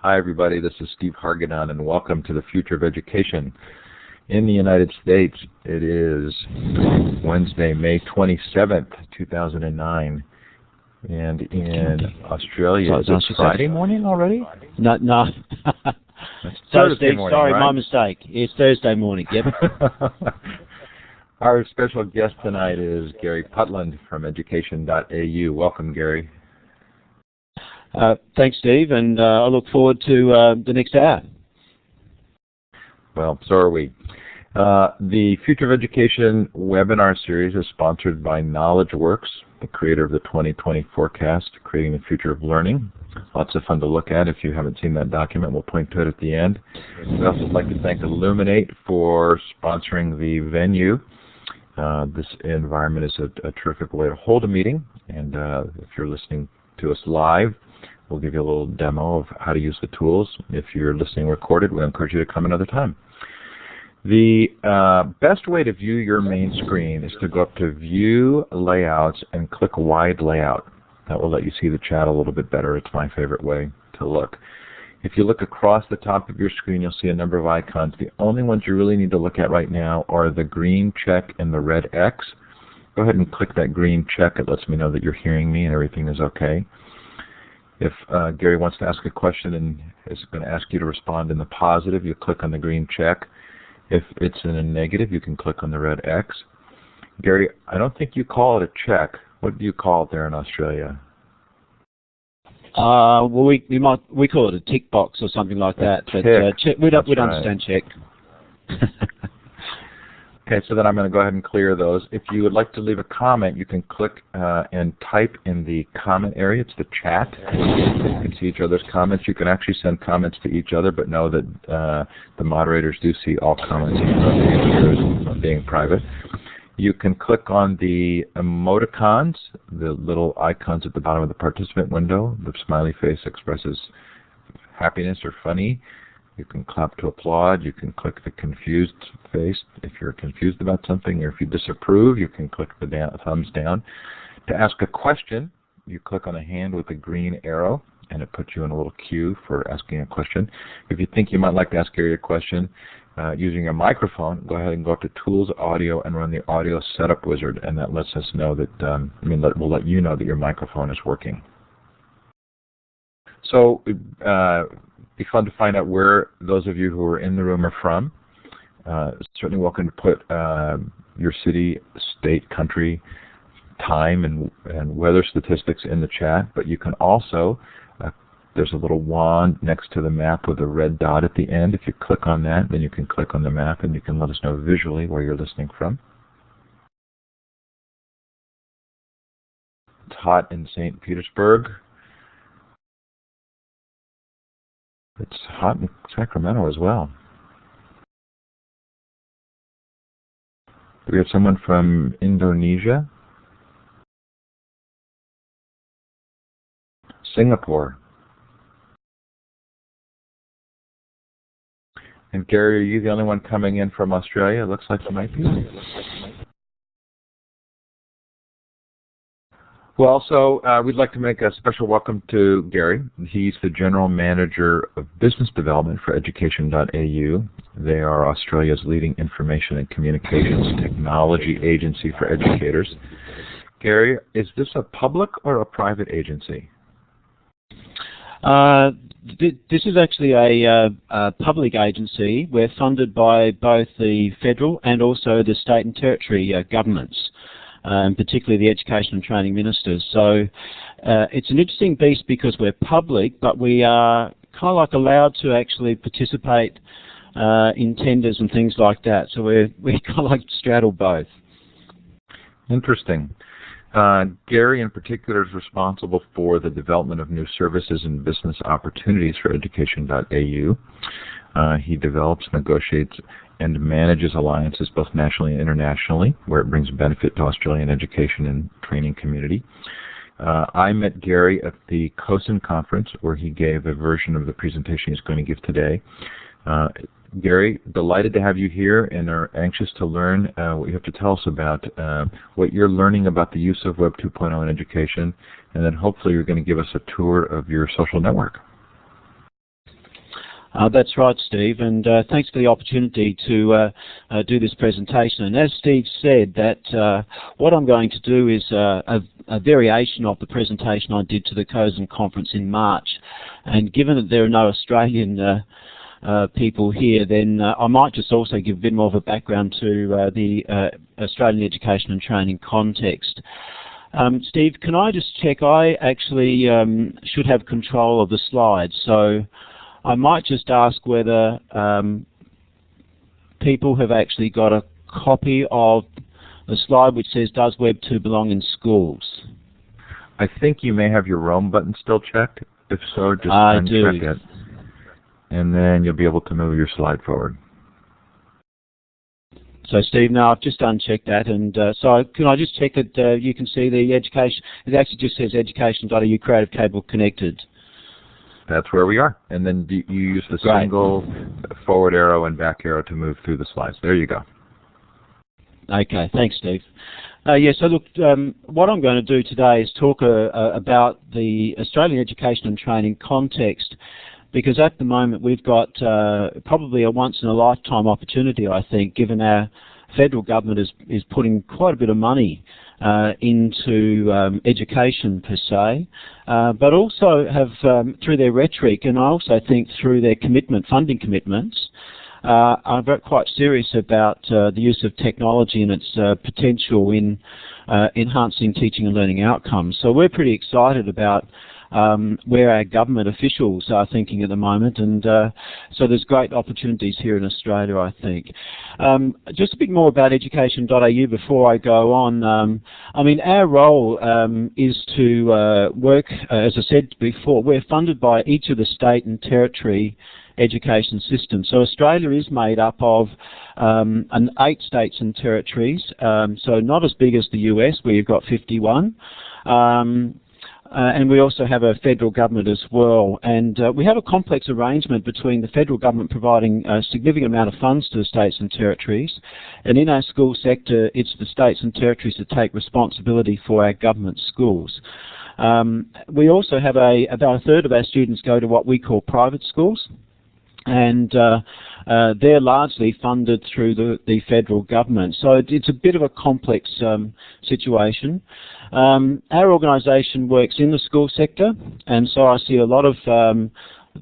Hi everybody, this is Steve Hargadon and welcome to the Future of Education. In the United States, it is Wednesday, May 27th, 2009. And in Australia, is it Friday morning already? No. It's So, Thursday Steve, morning, sorry, right? my mistake. It's Thursday morning, yep. Our special guest tonight is Garry Putland from education.au. Welcome, Garry. Thanks, Steve, and I look forward to the next hour. Well, so are we. The Future of Education webinar series is sponsored by KnowledgeWorks, the creator of the 2020 forecast, Creating the Future of Learning. Lots of fun to look at. If you haven't seen that document, we'll point to it at the end. We'd also like to thank Illuminate for sponsoring the venue. This environment is a terrific way to hold a meeting, and if you're listening to us live, we'll give you a little demo of how to use the tools. If you're listening recorded, we encourage you to come another time. The best way to view your main screen is to go up to View Layouts and click Wide Layout. That will let you see the chat a little bit better. It's my favorite way to look. If you look across the top of your screen, you'll see a number of icons. The only ones you really need to look at right now are the green check and the red X. Go ahead and click that green check. It lets me know that you're hearing me and everything is okay. If Garry wants to ask a question and is going to ask you to respond in the positive, you click on the green check. If it's in a negative, you can click on the red X. Garry, I don't think you call it a check. What do you call it there in Australia? Well, we call it a tick box or something like that. But we'd understand check. Okay, so then I'm going to go ahead and clear those. If you would like to leave a comment, you can click and type in the comment area. It's the chat. You can see each other's comments. You can actually send comments to each other, but know that the moderators do see all comments, even though being private. You can click on the emoticons, the little icons at the bottom of the participant window. The smiley face expresses happiness or funny. You can clap to applaud. You can click the confused face if you're confused about something, or if you disapprove, you can click the thumbs down. To ask a question, you click on a hand with a green arrow, and it puts you in a little queue for asking a question. If you think you might like to ask Garry a question using a microphone, go ahead and go up to Tools, Audio, and run the Audio Setup Wizard, and that lets us know that, we'll let you know that your microphone is working. So, be fun to find out where those of you who are in the room are from. Certainly welcome to put your city, state, country, time, and weather statistics in the chat, but you can also, there's a little wand next to the map with a red dot at the end. If you click on that, then you can click on the map and you can let us know visually where you're listening from. It's hot in St. Petersburg. It's hot in Sacramento as well. Do we have someone from Indonesia? Singapore. And Garry, are you the only one coming in from Australia? It looks like you might be. Well, so we'd like to make a special welcome to Garry. He's the General Manager of Business Development for education.au. They are Australia's leading information and communications technology agency for educators. Garry, is this a public or a private agency? This is actually a public agency. We're funded by both the federal and also the state and territory governments. And particularly the education and training ministers. So it's an interesting beast because we're public, but we are kind of like allowed to actually participate in tenders and things like that. So we kind of like straddle both. Interesting. Garry in particular is responsible for the development of new services and business opportunities for education.au. He develops, negotiates, and manages alliances both nationally and internationally, where it brings benefit to Australian education and training community. I met Garry at the COSIN conference, where he gave a version of the presentation he's going to give today. Garry, delighted to have you here and are anxious to learn what you have to tell us about what you're learning about the use of Web 2.0 in education, and then hopefully you're going to give us a tour of your social network. That's right, Steve, and thanks for the opportunity to do this presentation. And as Steve said, that what I'm going to do is a variation of the presentation I did to the COSN conference in March. And given that there are no Australian people here, then I might just also give a bit more of a background to the Australian education and training context. Steve, can I just check? I actually should have control of the slides, so I might just ask whether people have actually got a copy of the slide which says, "Does Web 2 belong in schools?" I think you may have your Roam button still checked. If so, just uncheck it. And then you'll be able to move your slide forward. So Steve, now I've just unchecked that, and so can I just check that you can see the education, it actually just says education.eu creative cable connected. That's where we are. And then you use the single forward arrow and back arrow to move through the slides. There you go. Okay, thanks, Steve. Yeah, so look, what I'm going to do today is talk about the Australian education and training context, because at the moment we've got probably a once-in-a-lifetime opportunity, I think, given our federal government is putting quite a bit of money into education per se, but also have, through their rhetoric, and I also think through their funding commitments, are quite serious about the use of technology and its potential in enhancing teaching and learning outcomes. So we're pretty excited about where our government officials are thinking at the moment, and so there's great opportunities here in Australia, I think. Just a bit more about education.au before I go on. I mean, our role is to work, as I said before, we're funded by each of the state and territory education systems. So Australia is made up of 8 states and territories, so not as big as the US, where you've got 51. And we also have a federal government as well, and we have a complex arrangement between the federal government providing a significant amount of funds to the states and territories, and in our school sector it's the states and territories that take responsibility for our government schools. We also have about a third of our students go to what we call private schools, and they're largely funded through the federal government. So it's a bit of a complex situation. Our organisation works in the school sector, and so I see a lot of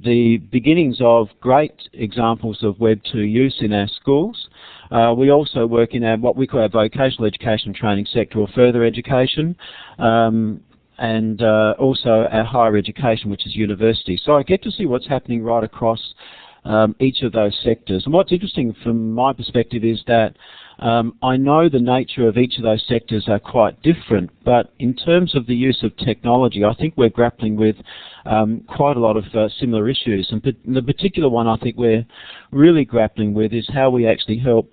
the beginnings of great examples of Web 2 use in our schools. We also work in what we call our vocational education training sector, or further education, and also our higher education, which is university. So I get to see what's happening right across each of those sectors. And what's interesting from my perspective is that I know the nature of each of those sectors are quite different, but in terms of the use of technology, I think we're grappling with quite a lot of similar issues. And the particular one I think we're really grappling with is how we actually help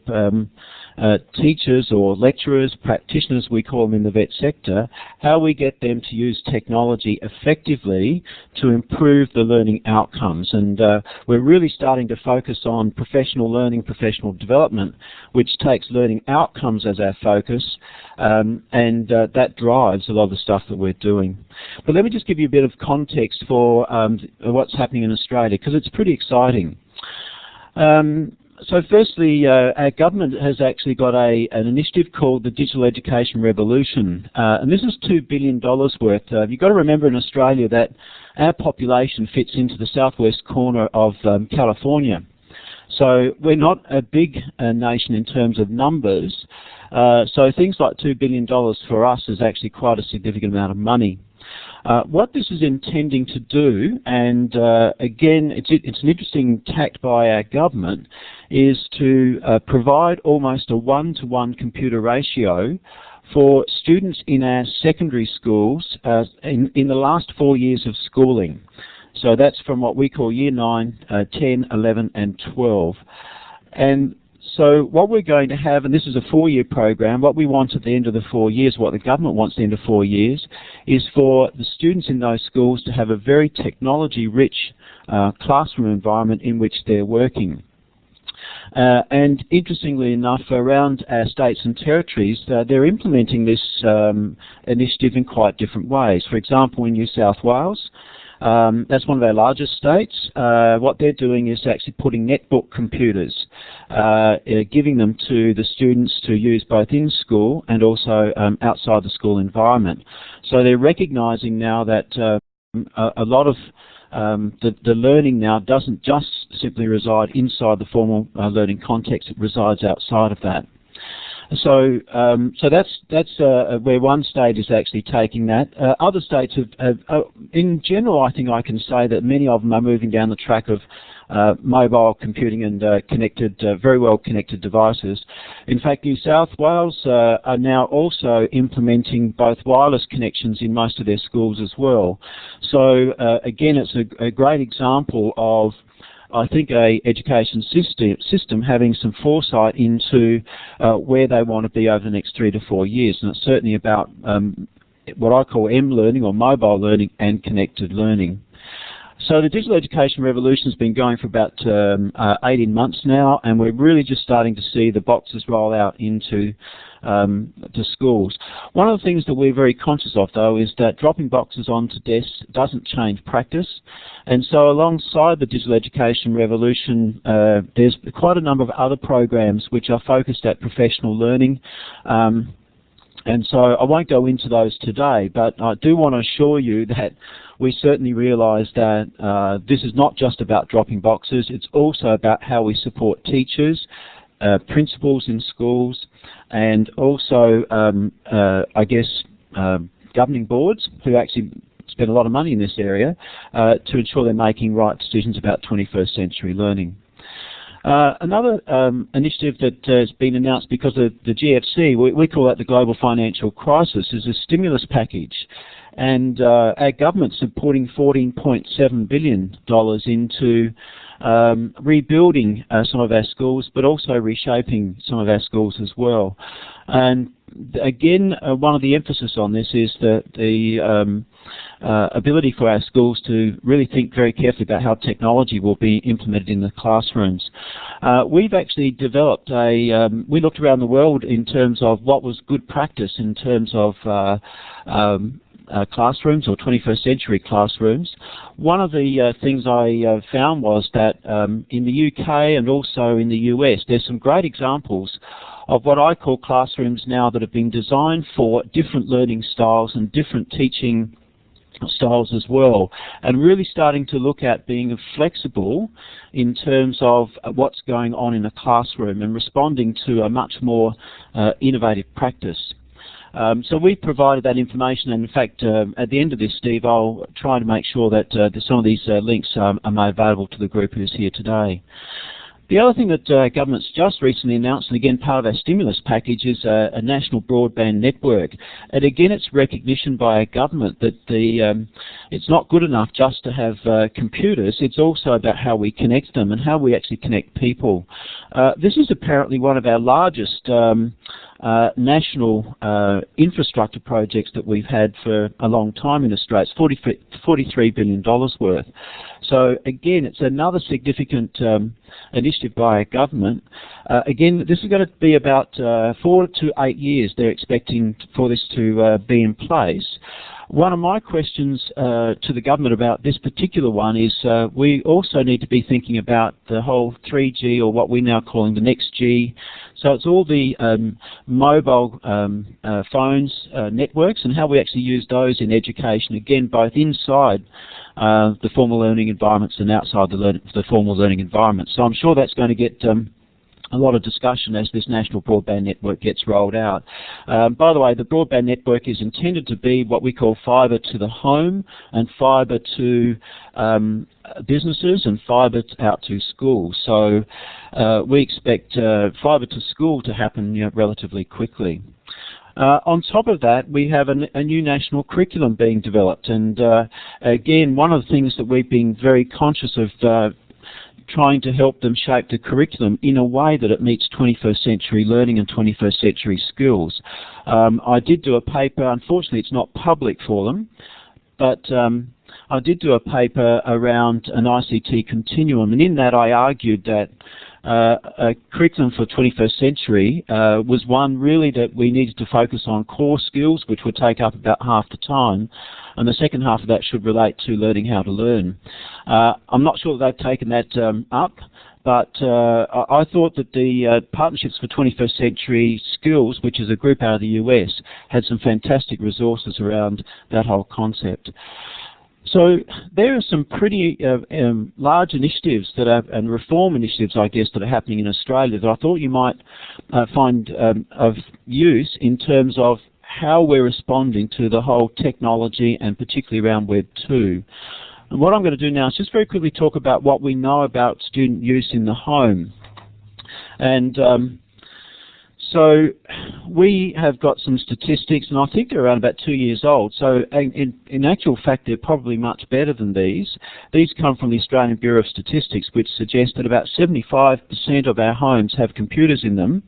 teachers or lecturers, practitioners we call them in the vet sector, how we get them to use technology effectively to improve the learning outcomes. And we're really starting to focus on professional learning, professional development, which takes learning outcomes as our focus, and that drives a lot of the stuff that we're doing. But let me just give you a bit of context for what's happening in Australia, because it's pretty exciting. So firstly, our government has actually got an initiative called the Digital Education Revolution, and this is $2 billion worth. You've got to remember in Australia that our population fits into the southwest corner of California. So we're not a big nation in terms of numbers, so things like $2 billion for us is actually quite a significant amount of money. What this is intending to do, and again, it's an interesting tact by our government, is to provide almost a 1-to-1 computer ratio for students in our secondary schools in the last 4 years of schooling. So that's from what we call Year 9, 10, 11 and 12. And so what we're going to have, and this is a 4-year program, what we want at the end of the 4 years, what the government wants at the end of 4 years, is for the students in those schools to have a very technology-rich classroom environment in which they're working. And interestingly enough, around our states and territories, they're implementing this initiative in quite different ways. For example, in New South Wales, That's one of our largest states. What they're doing is actually putting netbook computers, giving them to the students to use both in school and also outside the school environment. So they're recognising now that a lot of the learning now doesn't just simply reside inside the formal learning context, it resides outside of that. So that's where one state is actually taking that. Other states have in general, I think I can say that many of them are moving down the track of mobile computing and very well connected devices. In fact, New South Wales are now also implementing both wireless connections in most of their schools as well. So again, it's a great example of, I think, a education system having some foresight into where they want to be over the next 3 to 4 years, and it's certainly about what I call M-learning or mobile learning and connected learning. So the digital education revolution has been going for about 18 months now, and we're really just starting to see the boxes roll out into the schools. One of the things that we're very conscious of, though, is that dropping boxes onto desks doesn't change practice. And so alongside the digital education revolution, there's quite a number of other programs which are focused at professional learning. And so I won't go into those today, but I do want to assure you that we certainly realise that this is not just about dropping boxes, it's also about how we support teachers, principals in schools, and also, I guess, governing boards who actually spend a lot of money in this area to ensure they're making right decisions about 21st century learning. Another initiative that has been announced because of the GFC, we call that the global financial crisis, is a stimulus package. And our government's putting $14.7 billion into rebuilding some of our schools, but also reshaping some of our schools as well. And again, one of the emphasis on this is that the ability for our schools to really think very carefully about how technology will be implemented in the classrooms. We've actually developed we looked around the world in terms of what was good practice in terms of classrooms or 21st century classrooms. One of the things I found was that in the UK and also in the US, there's some great examples of what I call classrooms now that have been designed for different learning styles and different teaching styles as well, and really starting to look at being flexible in terms of what's going on in a classroom and responding to a much more innovative practice. So we provided that information, and in fact at the end of this, Steve, I'll try to make sure that some of these links are made available to the group who's here today. The other thing that government's just recently announced, and again part of our stimulus package, is a national broadband network. And again, it's recognition by our government that it's not good enough just to have computers, it's also about how we connect them and how we actually connect people. This is apparently one of our largest national infrastructure projects that we've had for a long time in Australia. It's $43 billion worth. So again, it's another significant initiative by our government. Again, this is going to be about 4 to 8 years they're expecting for this to be in place. One of my questions to the government about this particular one is we also need to be thinking about the whole 3G, or what we're now calling the next G. So it's all the mobile phones, networks, and how we actually use those in education, again, both inside the formal learning environments and outside the formal learning environment. So I'm sure that's going to get a lot of discussion as this national broadband network gets rolled out. By the way, the broadband network is intended to be what we call fibre to the home and fibre to businesses and fibre out to schools. So we expect fibre to school to happen relatively quickly. On top of that, we have a new national curriculum being developed, and again, one of the things that we've been very conscious of trying to help them shape the curriculum in a way that it meets 21st century learning and 21st century skills. I did do a paper, unfortunately it's not public for them, but I did do a paper around an ICT continuum, and in that I argued that a curriculum for 21st century was one really that we needed to focus on core skills, which would take up about half the time, and the second half of that should relate to learning how to learn. I'm not sure that they've taken that up, but I thought that the Partnerships for 21st Century Skills, which is a group out of the US, had some fantastic resources around that whole concept. So there are some pretty large initiatives that are, and reform initiatives, I guess, that are happening in Australia that I thought you might find of use in terms of how we're responding to the whole technology and particularly around Web 2. And what I'm going to do now is just very quickly talk about what we know about student use in the home. And so we have got some statistics, and I think they're around about 2 years old. So in actual fact, they're probably much better than these. These come from the Australian Bureau of Statistics, which suggest that about 75% of our homes have computers in them.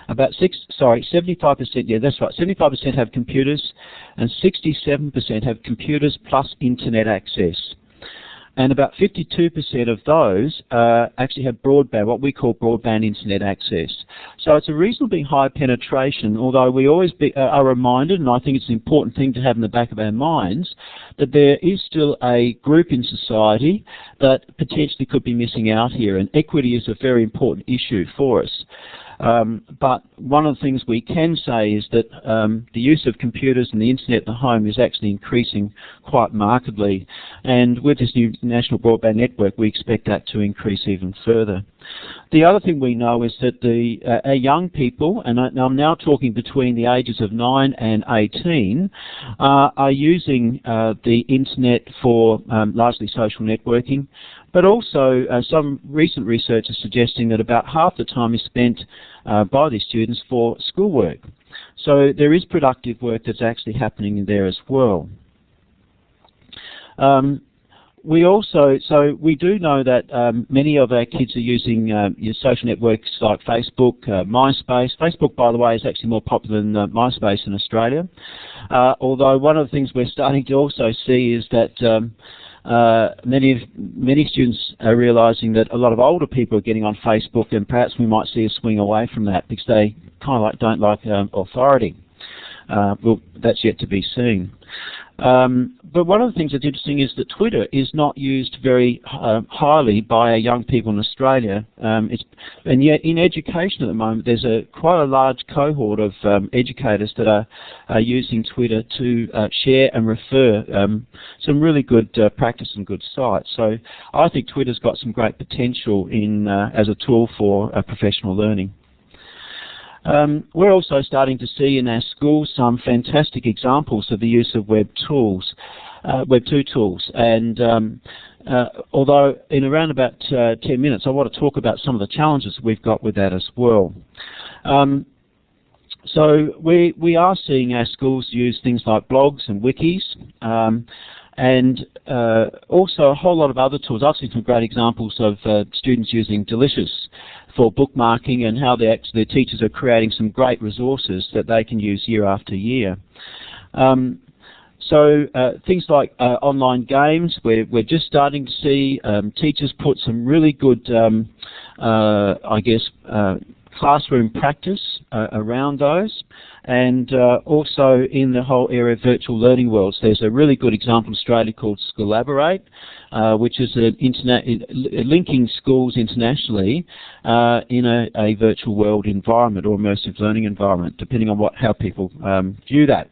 About 75%, yeah, that's right, 75% have computers, and 67% have computers plus internet access. And about 52% of those actually have broadband, what we call broadband internet access. So it's a reasonably high penetration, although we always are reminded, and I think it's an important thing to have in the back of our minds, that there is still a group in society that potentially could be missing out here, and equity is a very important issue for us. But one of the things we can say is that the use of computers and the internet in the home is actually increasing quite markedly, and with this new national broadband network we expect that to increase even further. The other thing we know is that our young people, and I'm now talking between the ages of 9 and 18, are using the internet for largely social networking, but also some recent research is suggesting that about half the time is spent by these students for schoolwork. So there is productive work that's actually happening in there as well. We do know that many of our kids are using social networks like Facebook, MySpace. Facebook, by the way, is actually more popular than MySpace in Australia. Although one of the things we're starting to also see is that many students are realising that a lot of older people are getting on Facebook, and perhaps we might see a swing away from that because they kind of don't like authority. Well, that's yet to be seen. But one of the things that's interesting is that Twitter is not used very highly by our young people in Australia. And yet in education at the moment there's quite a large cohort of educators that are using Twitter to share and refer some really good practice and good sites. So I think Twitter's got some great potential as a tool for professional learning. We're also starting to see in our schools some fantastic examples of the use of Web 2 tools, and although in around about 10 minutes I want to talk about some of the challenges we've got with that as well. So we are seeing our schools use things like blogs and wikis, and also a whole lot of other tools. I've seen some great examples of students using Delicious for bookmarking, and how their teachers are creating some great resources that they can use year after year. So things like online games, we're just starting to see teachers put some really good, I guess, classroom practice around those, and also in the whole area of virtual learning worlds. There's a really good example in Australia called Schollaborate, which is linking schools internationally in a virtual world environment or immersive learning environment, depending on how people view that.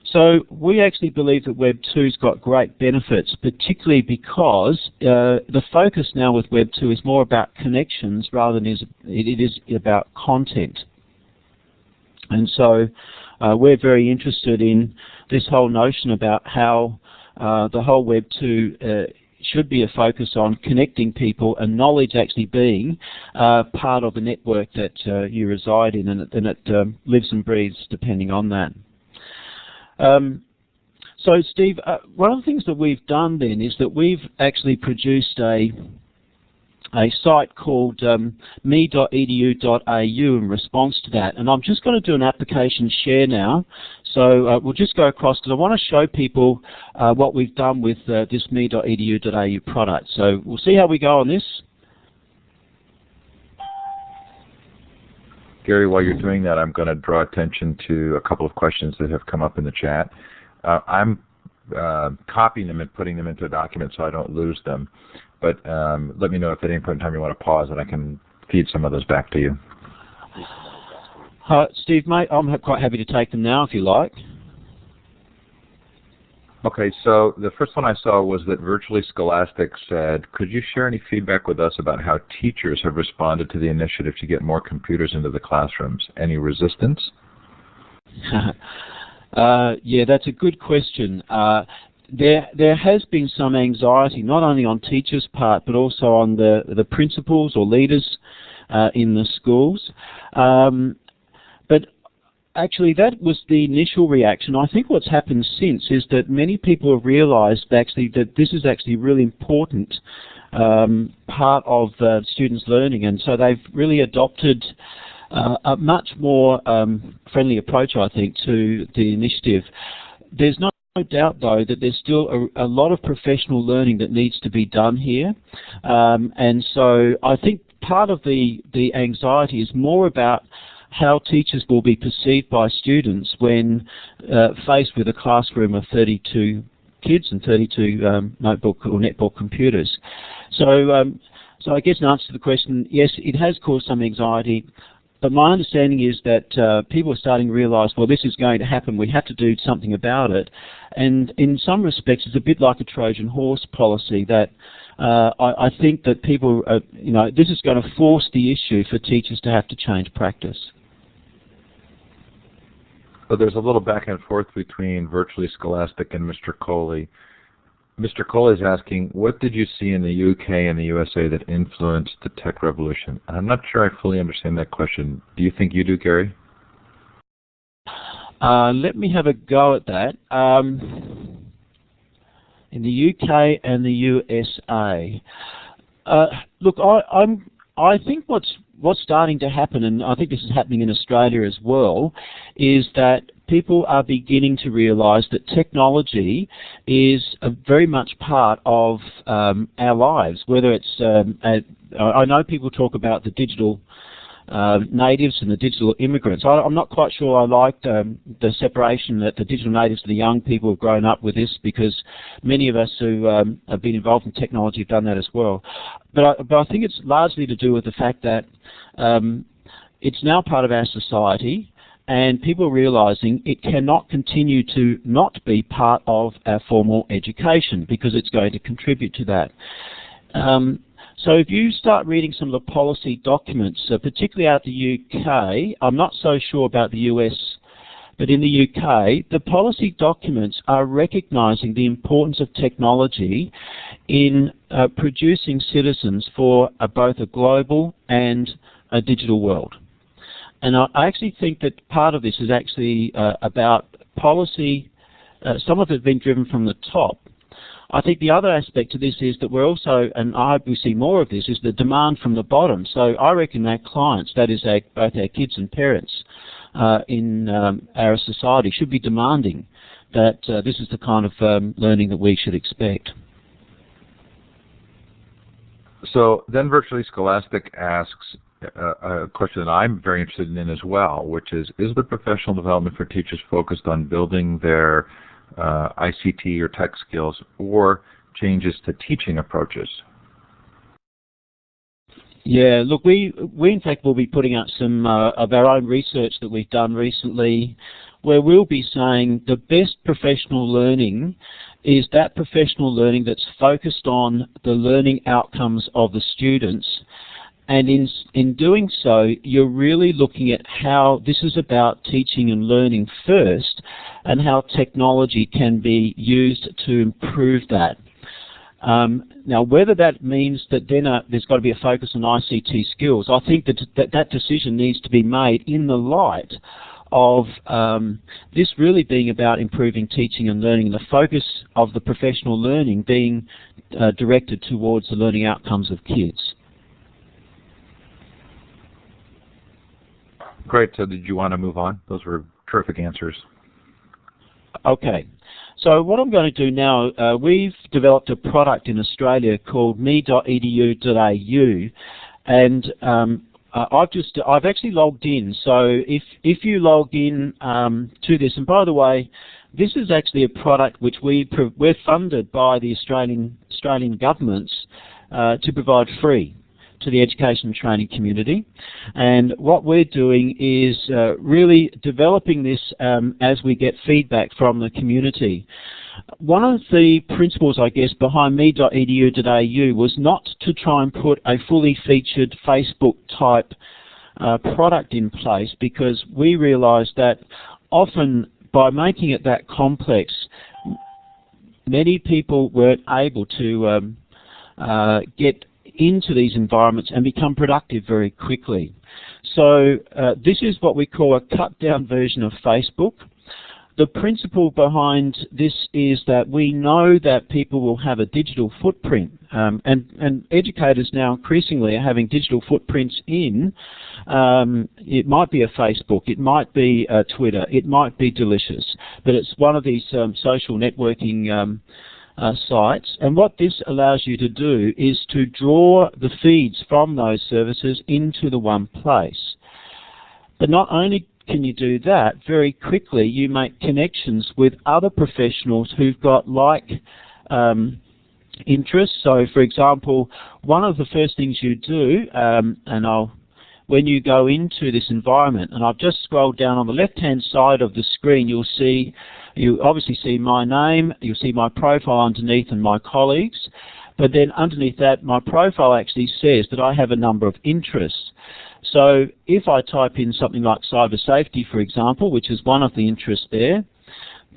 So we actually believe that Web 2's got great benefits, particularly because the focus now with Web 2 is more about connections rather than it is about content. And so we're very interested in this whole notion about how the whole Web 2 should be a focus on connecting people, and knowledge actually being part of the network that you reside in, and it lives and breathes depending on that. So Steve, one of the things that we've done then is that we've actually produced a site called me.edu.au in response to that, and I'm just going to do an application share now. So we'll just go across because I want to show people what we've done with this me.edu.au product. So we'll see how we go on this. Gary, while you're doing that, I'm going to draw attention to a couple of questions that have come up in the chat. I'm copying them and putting them into a document so I don't lose them. But let me know if at any point in time you want to pause and I can feed some of those back to you. Steve, mate, I'm quite happy to take them now if you like. Okay, so the first one I saw was that Virtually Scholastic said, could you share any feedback with us about how teachers have responded to the initiative to get more computers into the classrooms? Any resistance? Yeah, that's a good question. There has been some anxiety, not only on teachers' part, but also on the principals or leaders in the schools. But actually, that was the initial reaction. I think what's happened since is that many people have realised actually that this is actually a really important part of students' learning, and so they've really adopted a much more friendly approach, I think, to the initiative. There's no doubt, though, that there's still a lot of professional learning that needs to be done here, and so I think part of the anxiety is more about how teachers will be perceived by students when faced with a classroom of 32 kids and 32 notebook or netbook computers. So I guess in answer to the question, yes, it has caused some anxiety, but my understanding is that people are starting to realise, well, this is going to happen, we have to do something about it. And in some respects, it's a bit like a Trojan horse policy that I think that people, this is going to force the issue for teachers to have to change practice. So there's a little back and forth between Virtually Scholastic and Mr. Coley. Mr. Coley is asking, what did you see in the UK and the USA that influenced the tech revolution? I'm not sure I fully understand that question. Do you think you do, Gary? Let me have a go at that. In the UK and the USA. Look, I think what's starting to happen, and I think this is happening in Australia as well, is that people are beginning to realise that technology is a very much part of our lives. Whether it's, I know people talk about the digital natives and the digital immigrants. I'm not quite sure I like the separation that the digital natives and the young people have grown up with this, because many of us who have been involved in technology have done that as well. But I think it's largely to do with the fact that it's now part of our society, and people are realising it cannot continue to not be part of our formal education because it's going to contribute to that. So if you start reading some of the policy documents, particularly out the UK, I'm not so sure about the US, but in the UK, the policy documents are recognising the importance of technology in producing citizens for both a global and a digital world. And I actually think that part of this is actually about policy, some of it has been driven from the top. I think the other aspect to this is that we're also, and I hope we see more of this, is the demand from the bottom. So I reckon our clients, that is both our kids and parents in our society, should be demanding that this is the kind of learning that we should expect. So then Virtually Scholastic asks a question that I'm very interested in as well, which is the professional development for teachers focused on building their ICT or tech skills, or changes to teaching approaches? Yeah, look, we in fact will be putting out some of our own research that we've done recently, where we'll be saying the best professional learning is that professional learning that's focused on the learning outcomes of the students. And in doing so, you're really looking at how this is about teaching and learning first, and how technology can be used to improve that. Now, whether that means that then there's got to be a focus on ICT skills, I think that decision needs to be made in the light of this really being about improving teaching and learning, and the focus of the professional learning being directed towards the learning outcomes of kids. Great. So did you want to move on? Those were terrific answers. Okay. So what I'm going to do now, we've developed a product in Australia called me.edu.au, and I've actually logged in. So if you log in to this, and by the way, this is actually a product which we're funded by the Australian governments to provide free to the education and training community. And what we're doing is really developing this as we get feedback from the community. One of the principles, I guess, behind me.edu.au was not to try and put a fully featured Facebook type product in place, because we realised that often by making it that complex, many people weren't able to get into these environments and become productive very quickly. So this is what we call a cut-down version of Facebook. The principle behind this is that we know that people will have a digital footprint, and educators now increasingly are having digital footprints in. It might be a Facebook, it might be a Twitter, it might be Delicious, but it's one of these social networking sites. And what this allows you to do is to draw the feeds from those services into the one place. But not only can you do that, very quickly you make connections with other professionals who've got like interests. So for example, one of the first things you do, when you go into this environment, and I've just scrolled down on the left-hand side of the screen, you obviously see my name, you'll see my profile underneath and my colleagues, but then underneath that my profile actually says that I have a number of interests. So if I type in something like cyber safety, for example, which is one of the interests there,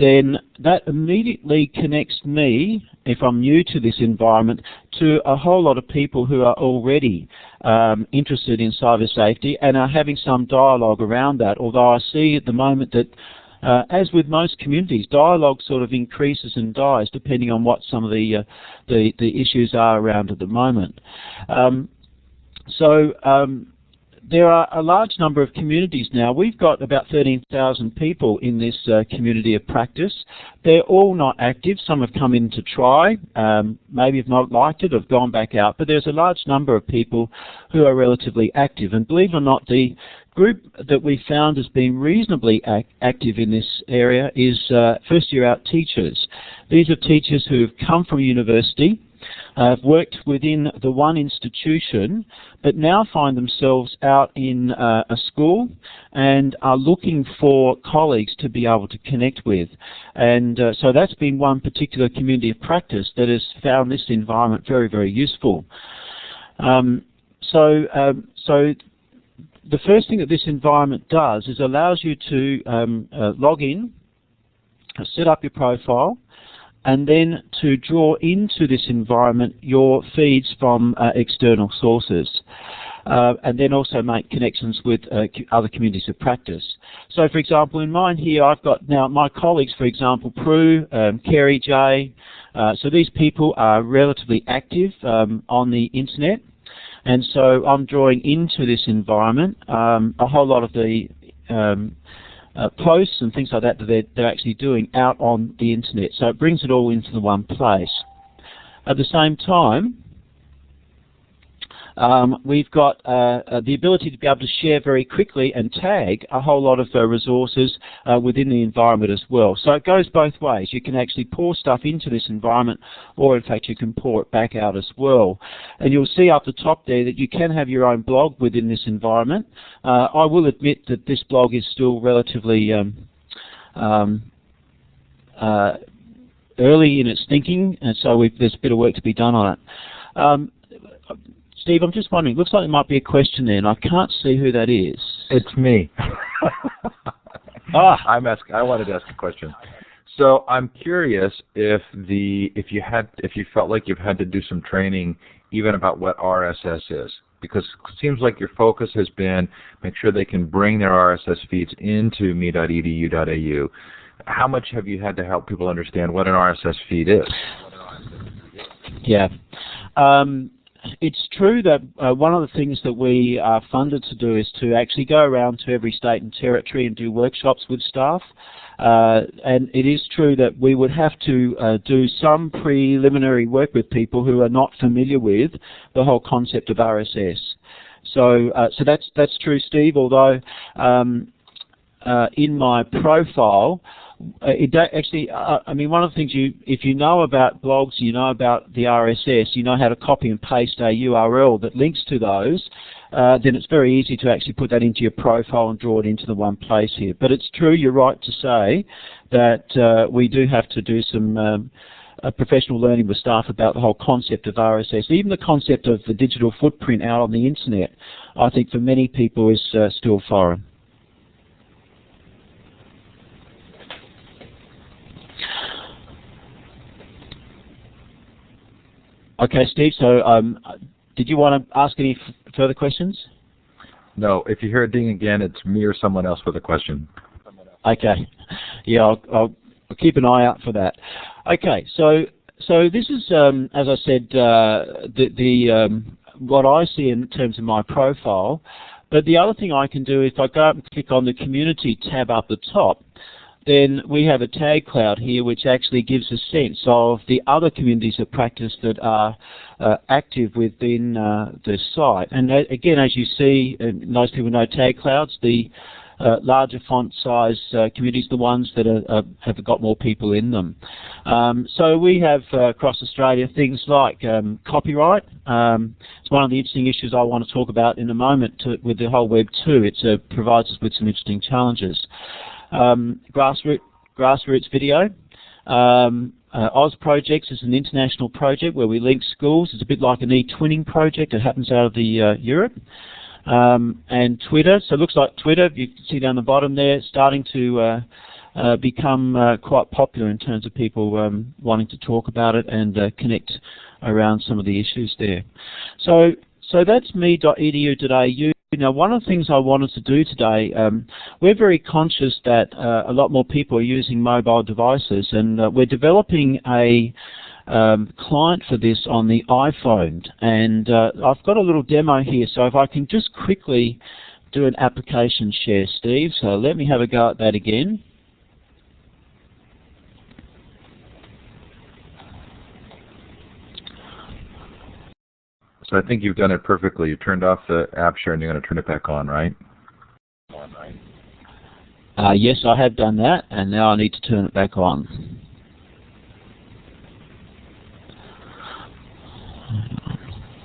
then that immediately connects me, if I'm new to this environment, to a whole lot of people who are already interested in cyber safety and are having some dialogue around that, although I see at the moment that as with most communities, dialogue sort of increases and dies depending on what some of the issues are around at the moment. There are a large number of communities now. We've got about 13,000 people in this community of practice. They're all not active. Some have come in to try, maybe have not liked it, have gone back out, but there's a large number of people who are relatively active. And believe it or not, the group that we found has been reasonably active in this area is first year out teachers. These are teachers who have come from university, have worked within the one institution, but now find themselves out in a school and are looking for colleagues to be able to connect with. And so that's been one particular community of practice that has found this environment very, very useful. So the first thing that this environment does is allows you to log in, set up your profile, and then to draw into this environment your feeds from external sources, and then also make connections with other communities of practice. So for example, in mine here, I've got now my colleagues, for example, Prue, Kerry, Jay, so these people are relatively active on the internet, and so I'm drawing into this environment a whole lot of the posts and things like that they're actually doing out on the internet. So it brings it all into the one place. At the same time, we've got the ability to be able to share very quickly and tag a whole lot of resources within the environment as well. So it goes both ways. You can actually pour stuff into this environment, or in fact you can pour it back out as well. And you'll see up the top there that you can have your own blog within this environment. I will admit that this blog is still relatively early in its thinking, and so there's a bit of work to be done on it. Steve, I'm just wondering, it looks like there might be a question there, and I can't see who that is. It's me. I wanted to ask a question. So I'm curious if you felt like you've had to do some training even about what RSS is, because it seems like your focus has been make sure they can bring their RSS feeds into me.edu.au. How much have you had to help people understand what an RSS feed is? Yeah. It's true that one of the things that we are funded to do is to actually go around to every state and territory and do workshops with staff. And it is true that we would have to do some preliminary work with people who are not familiar with the whole concept of RSS. So that's true, Steve. Although in my profile, I mean, one of the things if you know about blogs, you know about the RSS, you know how to copy and paste a URL that links to those, then it's very easy to actually put that into your profile and draw it into the one place here. But it's true, you're right to say that we do have to do some professional learning with staff about the whole concept of RSS. Even the concept of the digital footprint out on the internet, I think for many people is still foreign. Okay, Steve, so did you want to ask any further questions? No, if you hear it ding again, it's me or someone else with a question. Okay, yeah, I'll keep an eye out for that. Okay, so this is, as I said, what I see in terms of my profile. But the other thing I can do, if I go up and click on the Community tab up the top, then we have a tag cloud here which actually gives a sense of the other communities of practice that are active within the site. And again, as you see, most people know tag clouds, the larger font size communities, the ones that have got more people in them. So we have across Australia things like copyright. It's one of the interesting issues I want to talk about in a moment with the whole Web 2. It provides us with some interesting challenges. Grassroots video. Oz Projects is an international project where we link schools. It's a bit like an e-twinning project. It happens out of the Europe. And Twitter. So it looks like Twitter, you can see down the bottom there, starting to become quite popular in terms of people wanting to talk about it and connect around some of the issues there. So that's me.edu.au. Now, one of the things I wanted to do today, we're very conscious that a lot more people are using mobile devices, and we're developing a client for this on the iPhone. And I've got a little demo here, so if I can just quickly do an application share, Steve. So let me have a go at that again. So I think you've done it perfectly. You turned off the app share and you're going to turn it back on, right? Yes, I have done that, and now I need to turn it back on.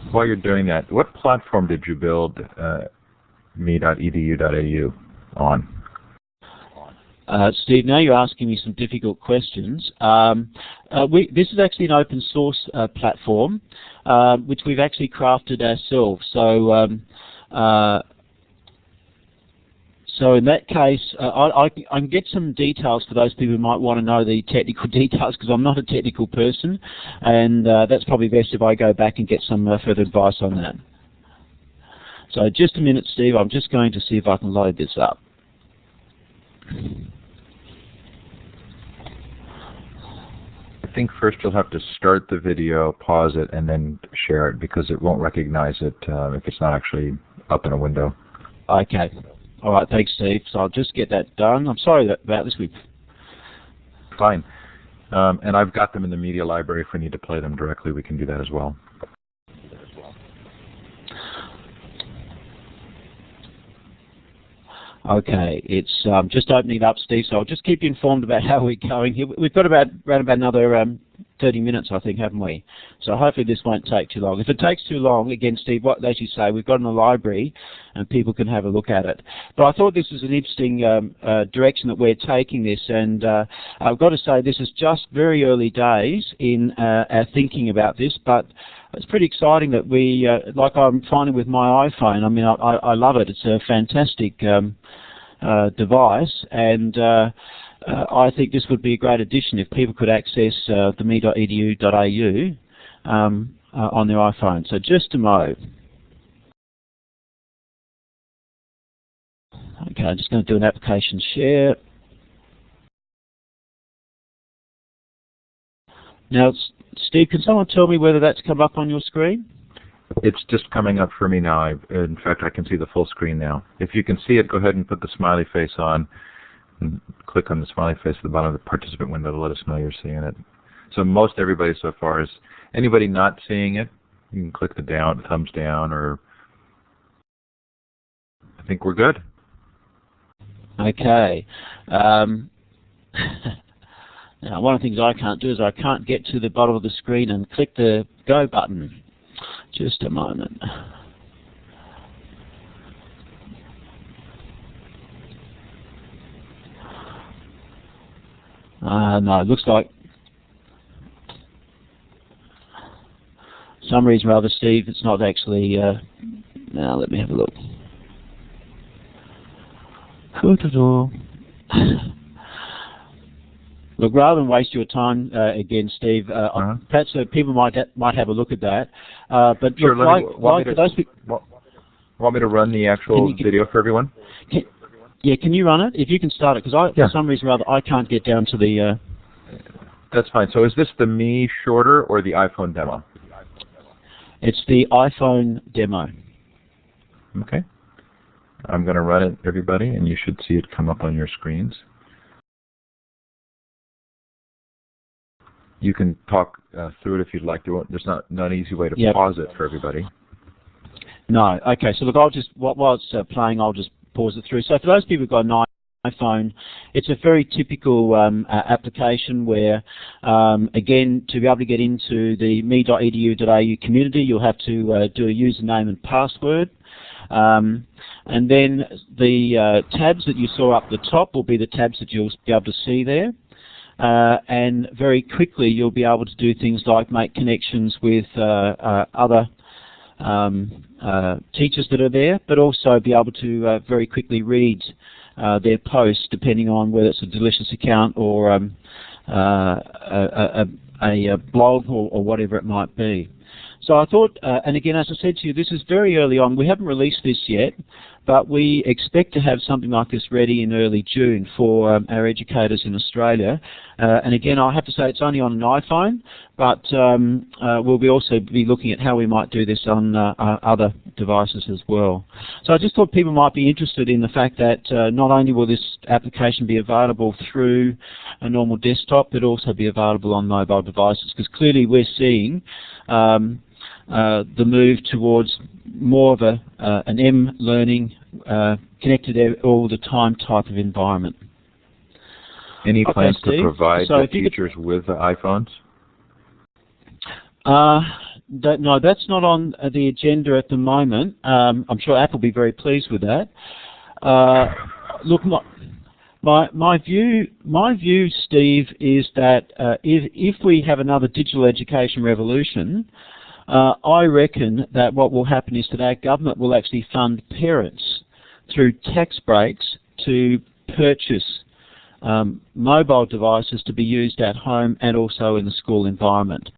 While you're doing that, what platform did you build me.edu.au on? Steve, now you're asking me some difficult questions. This is actually an open source platform which we've actually crafted ourselves. So in that case, I can get some details for those people who might want to know the technical details, because I'm not a technical person, and that's probably best if I go back and get some further advice on that. So just a minute, Steve. I'm just going to see if I can load this up. I think first you'll have to start the video, pause it, and then share it, because it won't recognize it if it's not actually up in a window. Okay. All right. Thanks, Steve. So I'll just get that done. I'm sorry about this. Fine. And I've got them in the media library. If we need to play them directly, we can do that as well. Okay, it's just opening up, Steve, so I'll just keep you informed about how we're going here. We've got around about another 30 minutes, I think, haven't we? So hopefully this won't take too long. If it takes too long, again, Steve, as you say, we've got in the library and people can have a look at it. But I thought this was an interesting direction that we're taking this, and I've got to say this is just very early days in our thinking about this, but it's pretty exciting that we, like I'm finding with my iPhone, I mean, I love it. It's a fantastic device, and I think this would be a great addition if people could access the me.edu.au on their iPhone. So just a mo. Okay, I'm just going to do an application share. Now, Steve, can someone tell me whether that's come up on your screen? It's just coming up for me now. In fact, I can see the full screen now. If you can see it, go ahead and put the smiley face on and click on the smiley face at the bottom of the participant window to let us know you're seeing it. So most everybody so far is, anybody not seeing it, you can click the thumbs down or think we're good. Okay. Now, one of the things I can't do is I can't get to the bottom of the screen and click the go button. Just a moment. No, it looks like for some reason or other, Steve, it's not actually. Now, let me have a look. Look, rather than waste your time again, Steve, perhaps people might have a look at that. But sure, look, want me to run the actual video for everyone? Can you run it? If you can start it, because for some reason or other, I can't get down to the... That's fine. So is this the Me Shorter or the iPhone demo? It's the iPhone demo. Okay. I'm going to run it, everybody, and you should see it come up on your screens. You can talk through it if you'd like to. There's not an easy way to pause it for everybody. No. Okay. So look, I'll just while it's playing, I'll just pause it through. So for those people who've got an iPhone, it's a very typical application where, again, to be able to get into the me.edu.au community, you'll have to do a username and password. And then the tabs that you saw up the top will be the tabs that you'll be able to see there. And very quickly you'll be able to do things like make connections with other teachers that are there, but also be able to very quickly read their posts, depending on whether it's a Delicious account or a blog or whatever it might be. So I thought, and again, as I said to you, this is very early on. We haven't released this yet, but we expect to have something like this ready in early June for our educators in Australia. And again, I have to say it's only on an iPhone, but we'll also be looking at how we might do this on other devices as well. So I just thought people might be interested in the fact that not only will this application be available through a normal desktop, but also be available on mobile devices, because clearly we're seeing the move towards more of an M-learning, connected all the time type of environment. Any plans to provide the teachers with the iPhones? No, that's not on the agenda at the moment. I'm sure Apple will be very pleased with that. Look, my view, Steve, is that if we have another digital education revolution, I reckon that what will happen is that our government will actually fund parents through tax breaks to purchase mobile devices to be used at home and also in the school environment.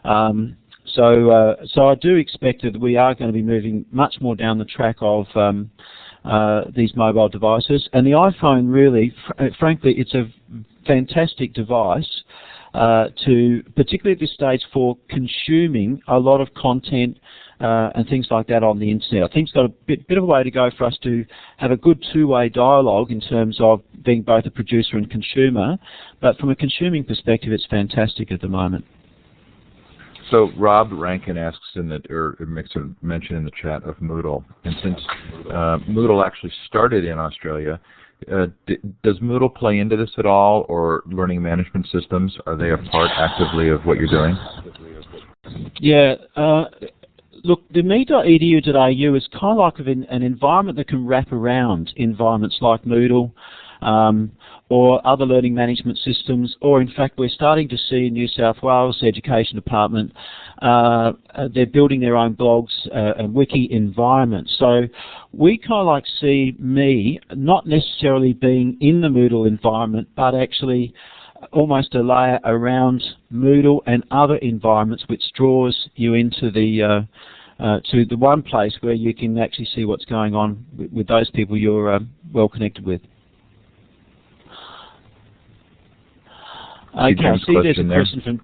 So I do expect that we are going to be moving much more down the track of these mobile devices. And the iPhone really, frankly, it's a fantastic device particularly at this stage, for consuming a lot of content and things like that on the internet. I think it's got a bit of a way to go for us to have a good two-way dialogue in terms of being both a producer and consumer, but from a consuming perspective, it's fantastic at the moment. So Rob Rankin asks or makes a mention in the chat of Moodle, and since Moodle actually started in Australia, does Moodle play into this at all, or learning management systems? Are they a part actively of what you're doing? Yeah. Look, the me.edu.au is kind of like an environment that can wrap around environments like Moodle or other learning management systems, or in fact we're starting to see in New South Wales Education Department, they're building their own blogs and wiki environments. So we kind of like see Me not necessarily being in the Moodle environment, but actually almost a layer around Moodle and other environments, which draws you into the to the one place where you can actually see what's going on with those people you're well connected with. Okay, I see there's a question from,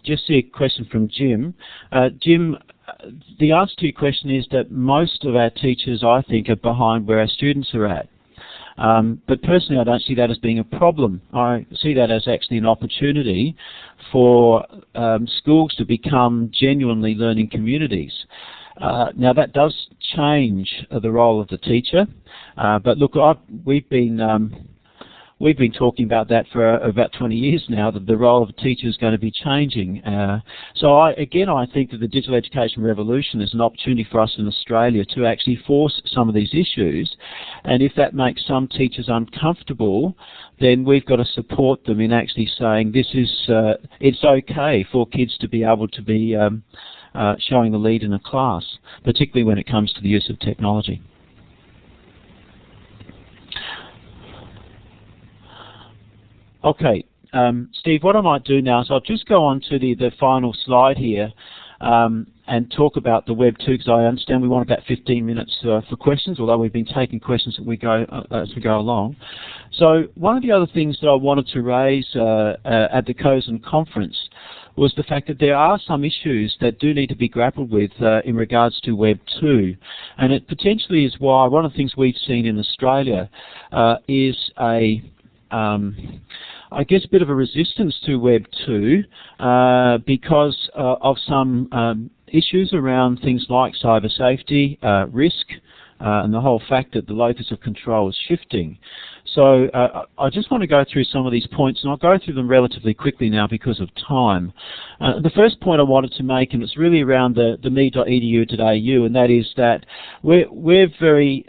just see a question from Jim. Jim, the answer to your question is that most of our teachers, I think, are behind where our students are at. But personally, I don't see that as being a problem. I see that as actually an opportunity for schools to become genuinely learning communities. Now that does change the role of the teacher, but look, we've been talking about that for about 20 years now, that the role of a teacher is going to be changing. So I think that the digital education revolution is an opportunity for us in Australia to actually force some of these issues, and if that makes some teachers uncomfortable, then we've got to support them in actually saying this is, it's okay for kids to be able to be showing the lead in a class, particularly when it comes to the use of technology. Okay, Steve, what I might do now is I'll just go on to the final slide here and talk about the Web 2, because I understand we want about 15 minutes for questions, although we've been taking questions as we go along. So one of the other things that I wanted to raise at the COSN conference was the fact that there are some issues that do need to be grappled with in regards to Web 2. And it potentially is why one of the things we've seen in Australia is I guess a bit of a resistance to Web 2 because of some issues around things like cyber safety, risk, and the whole fact that the locus of control is shifting. So I just want to go through some of these points, and I'll go through them relatively quickly now because of time. The first point I wanted to make, and it's really around the me.edu.au, and that is that we're very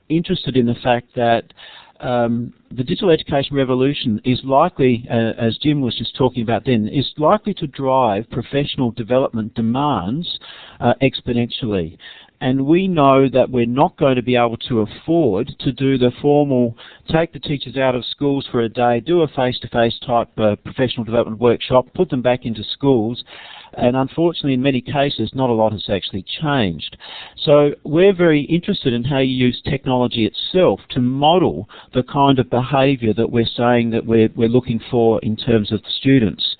interested in the fact that the digital education revolution is likely, as Jim was just talking about then, is likely to drive professional development demands exponentially. And we know that we're not going to be able to afford to do the formal, take the teachers out of schools for a day, do a face-to-face type professional development workshop, put them back into schools, and unfortunately in many cases not a lot has actually changed. So we're very interested in how you use technology itself to model the kind of behaviour that we're saying that we're looking for in terms of the students.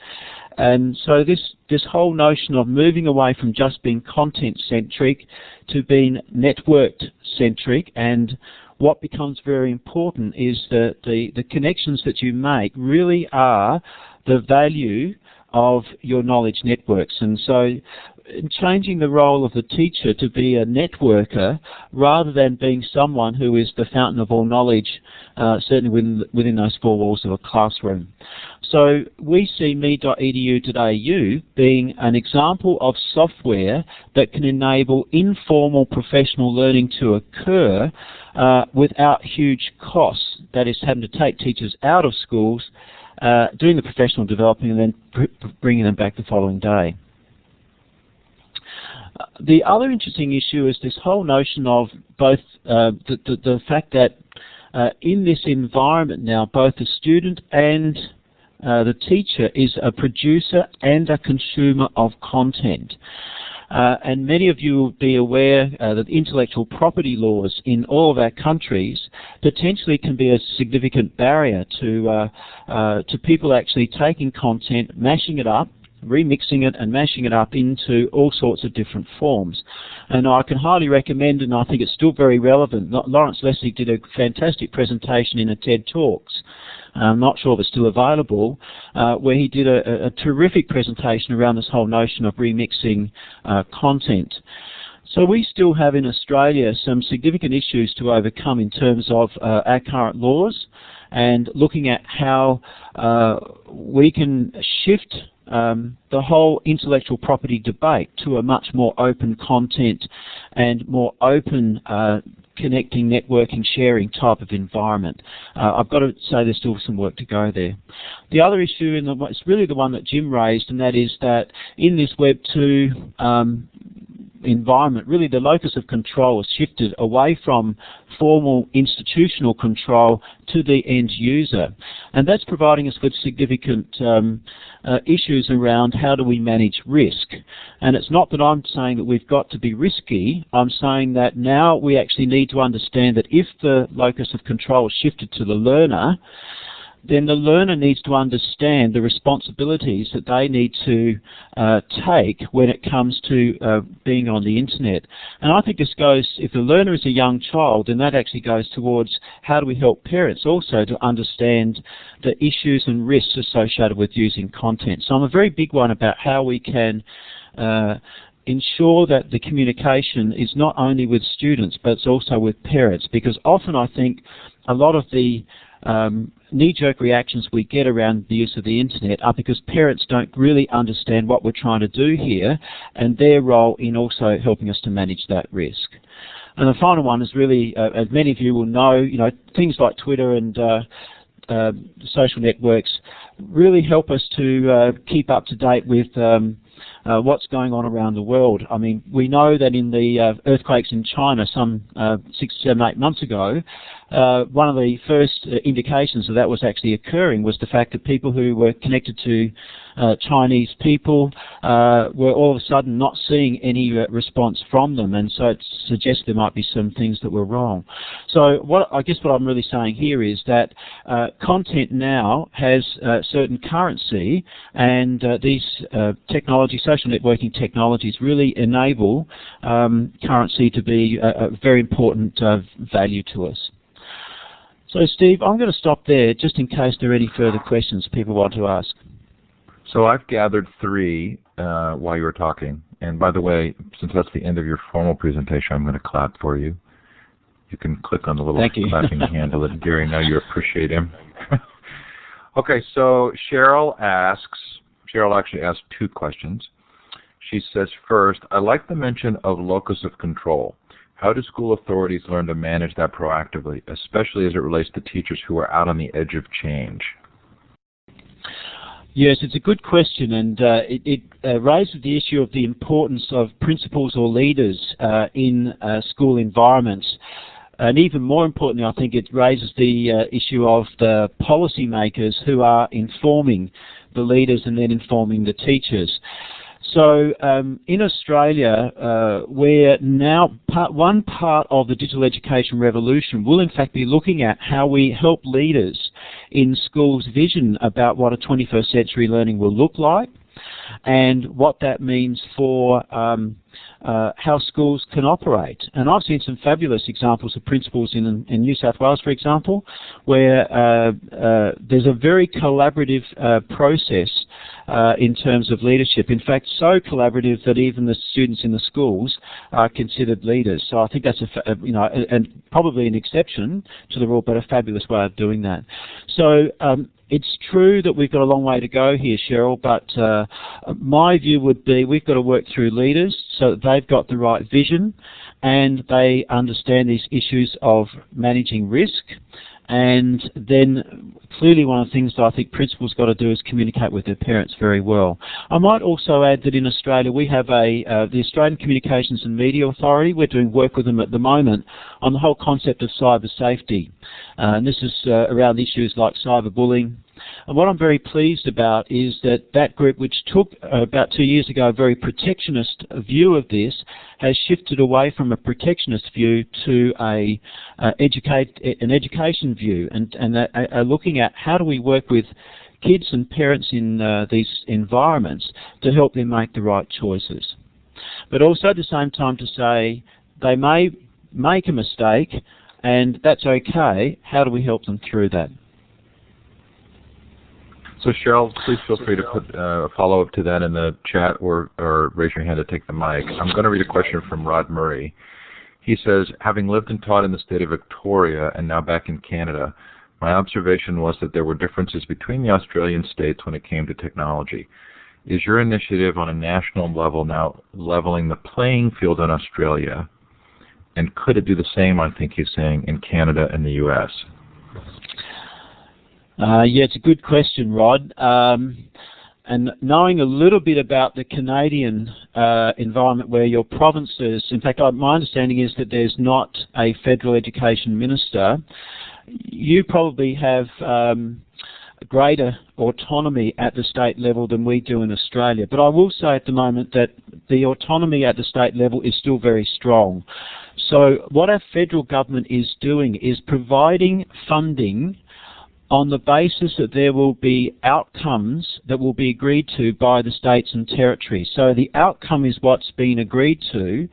And so this whole notion of moving away from just being content-centric to being networked-centric, and what becomes very important is that the connections that you make really are the value of your knowledge networks. And so changing the role of the teacher to be a networker rather than being someone who is the fountain of all knowledge, certainly within those four walls of a classroom. So we see me.edu.au being an example of software that can enable informal professional learning to occur without huge costs, that is having to take teachers out of schools, doing the professional developing and then bringing them back the following day. The other interesting issue is this whole notion of both the fact that in this environment now, both the student and the teacher is a producer and a consumer of content. And many of you will be aware that intellectual property laws in all of our countries potentially can be a significant barrier to people actually taking content, mashing it up, remixing it and mashing it up into all sorts of different forms. And I can highly recommend, and I think it's still very relevant, Lawrence Leslie did a fantastic presentation in a TED Talks, I'm not sure if it's still available, where he did a terrific presentation around this whole notion of remixing content. So we still have in Australia some significant issues to overcome in terms of our current laws, and looking at how we can shift the whole intellectual property debate to a much more open content and more open connecting, networking, sharing type of environment. I've got to say there's still some work to go there. The other issue, and it's really the one that Jim raised, and that is that in this Web 2 environment, really the locus of control has shifted away from formal institutional control to the end user. And that's providing us with significant issues around how do we manage risk. And it's not that I'm saying that we've got to be risky, I'm saying that now we actually need to understand that if the locus of control is shifted to the learner, then the learner needs to understand the responsibilities that they need to take when it comes to being on the internet. And I think this goes, if the learner is a young child, then that actually goes towards how do we help parents also to understand the issues and risks associated with using content. So I'm a very big one about how we can ensure that the communication is not only with students but it's also with parents, because often I think a lot of the knee-jerk reactions we get around the use of the internet are because parents don't really understand what we're trying to do here and their role in also helping us to manage that risk. And the final one is really, as many of you will know, things like Twitter and social networks really help us to keep up to date with what's going on around the world. I mean, we know that in the earthquakes in China some 6, 7, 8 months ago, one of the first indications that was actually occurring was the fact that people who were connected to Chinese people were all of a sudden not seeing any response from them, and so it suggests there might be some things that were wrong. So I guess what I'm really saying here is that content now has certain currency, and these social networking technologies really enable currency to be a very important value to us. So Steve, I'm going to stop there just in case there are any further questions people want to ask. So I've gathered 3 while you were talking. And by the way, since that's the end of your formal presentation, I'm going to clap for you. You can click on the little clapping hand to let Gary know you appreciate him. Okay, so Cheryl actually asked 2 questions. She says, first, I like the mention of locus of control. How do school authorities learn to manage that proactively, especially as it relates to teachers who are out on the edge of change? Yes, it's a good question, and it raises the issue of the importance of principals or leaders in school environments. And even more importantly, I think it raises the issue of the policymakers who are informing the leaders and then informing the teachers. So in Australia, we're now one part of the digital education revolution will in fact be looking at how we help leaders in schools' vision about what a 21st century learning will look like and what that means for how schools can operate. And I've seen some fabulous examples of principals in New South Wales, for example, where there's a very collaborative process in terms of leadership. In fact, so collaborative that even the students in the schools are considered leaders. So I think that's and probably an exception to the rule, but a fabulous way of doing that. So it's true that we've got a long way to go here, Cheryl, but my view would be we've got to work through leaders so that they've got the right vision and they understand these issues of managing risk. And then clearly one of the things that I think principals got to do is communicate with their parents very well. I might also add that in Australia we have the Australian Communications and Media Authority. We're doing work with them at the moment on the whole concept of cyber safety. And this is around issues like cyberbullying. And what I'm very pleased about is that that group, which took about 2 years ago a very protectionist view of this, has shifted away from a protectionist view to an education view, and are looking at how do we work with kids and parents in these environments to help them make the right choices. But also at the same time to say they may make a mistake and that's okay. How do we help them through that? So Cheryl, please feel free to put a follow-up to that in the chat or raise your hand to take the mic. I'm going to read a question from Rod Murray. He says, having lived and taught in the state of Victoria and now back in Canada, my observation was that there were differences between the Australian states when it came to technology. Is your initiative on a national level now leveling the playing field in Australia? And could it do the same, I think he's saying, in Canada and the U.S.? Yeah, it's a good question, Rod. And knowing a little bit about the Canadian environment where your provinces, in fact, my understanding is that there's not a federal education minister. You probably have greater autonomy at the state level than we do in Australia. But I will say at the moment that the autonomy at the state level is still very strong. So what our federal government is doing is providing funding on the basis that there will be outcomes that will be agreed to by the states and territories. So the outcome is what's been agreed to.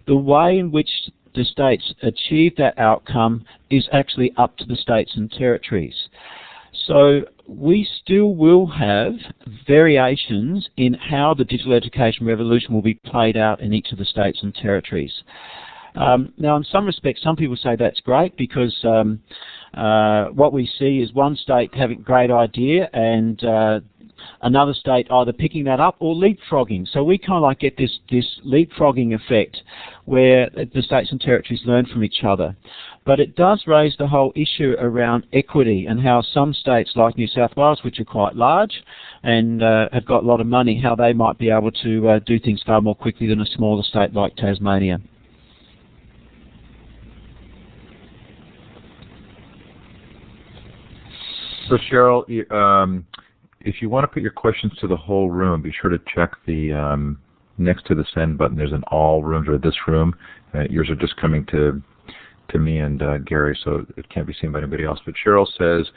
The way in which the states achieve that outcome is actually up to the states and territories. So we still will have variations in how the digital education revolution will be played out in each of the states and territories. Now, in some respects, some people say that's great because what we see is one state having a great idea and another state either picking that up or leapfrogging. So we kind of like get this leapfrogging effect where the states and territories learn from each other. But it does raise the whole issue around equity and how some states like New South Wales, which are quite large and have got a lot of money, how they might be able to do things far more quickly than a smaller state like Tasmania. So Cheryl, if you want to put your questions to the whole room, be sure to check the next to the send button. There's an all rooms or this room. Yours are just coming to me and Gary, so it can't be seen by anybody else. But Cheryl says,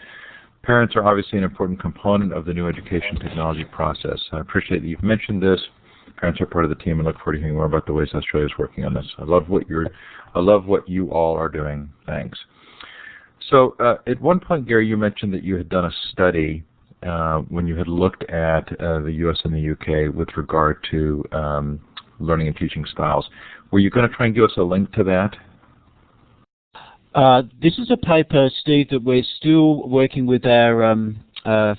parents are obviously an important component of the new education technology process. I appreciate that you've mentioned this. Parents are part of the team and look forward to hearing more about the ways Australia is working on this. I love what you all are doing. Thanks. So at one point, Gary, you mentioned that you had done a study when you had looked at the U.S. and the U.K. with regard to learning and teaching styles. Were you going to try and give us a link to that? This is a paper, Steve, that we're still working with our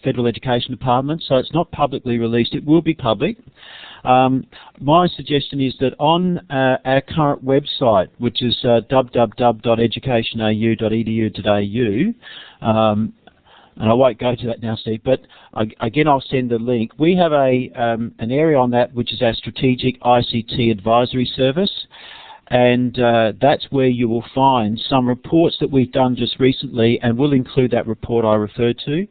Federal Education Department, so it's not publicly released. It will be public. My suggestion is that on our current website, which is www.educationau.edu.au, and I won't go to that now, Steve, but again I'll send the link. We have an area on that which is our Strategic ICT Advisory Service, and that's where you will find some reports that we've done just recently, and we'll include that report I referred to.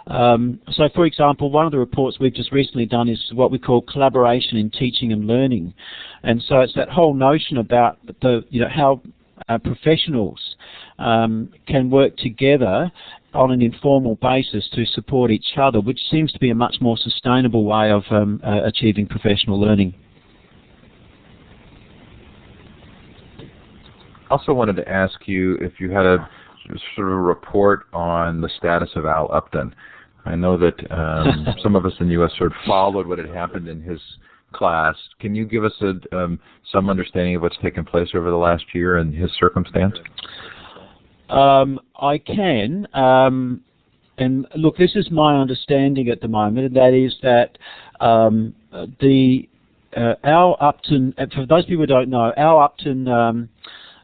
So, for example, one of the reports we've just recently done is what we call collaboration in teaching and learning, and so it's that whole notion about how professionals can work together on an informal basis to support each other, which seems to be a much more sustainable way of achieving professional learning. Also wanted to ask you if you had a sort of a report on the status of Al Upton. I know that some of us in the U.S. sort of followed what had happened in his class. Can you give us some understanding of what's taken place over the last year and his circumstance? I can. And look, this is my understanding at the moment, and that is that Al Upton, for those people who don't know, Al Upton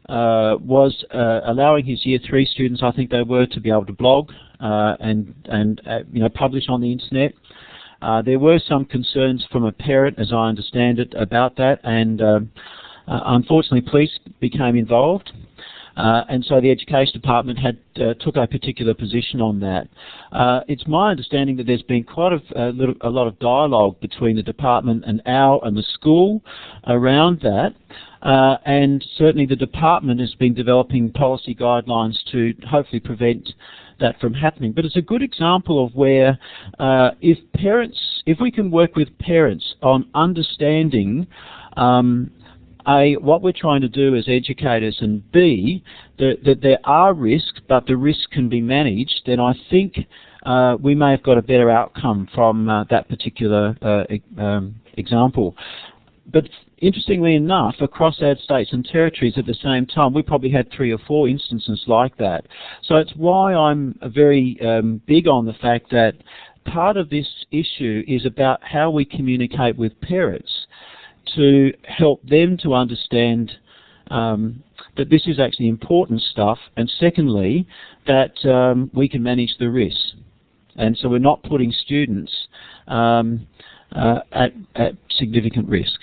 was allowing his Year 3 students, I think they were, to be able to blog and publish on the internet. There were some concerns from a parent, as I understand it, about that, and unfortunately police became involved. And so the Education Department took a particular position on that. It's my understanding that there's been quite a lot of dialogue between the department and Al and the school around that, and certainly the department has been developing policy guidelines to hopefully prevent that from happening. But it's a good example of where if we can work with parents on understanding A, what we're trying to do as educators, and B, that there are risks, but the risks can be managed, then I think we may have got a better outcome from that particular example. But interestingly enough, across our states and territories at the same time, we probably had 3 or 4 instances like that. So it's why I'm very big on the fact that part of this issue is about how we communicate with parents to help them to understand that this is actually important stuff, and secondly, that we can manage the risks. And so we're not putting students at significant risk.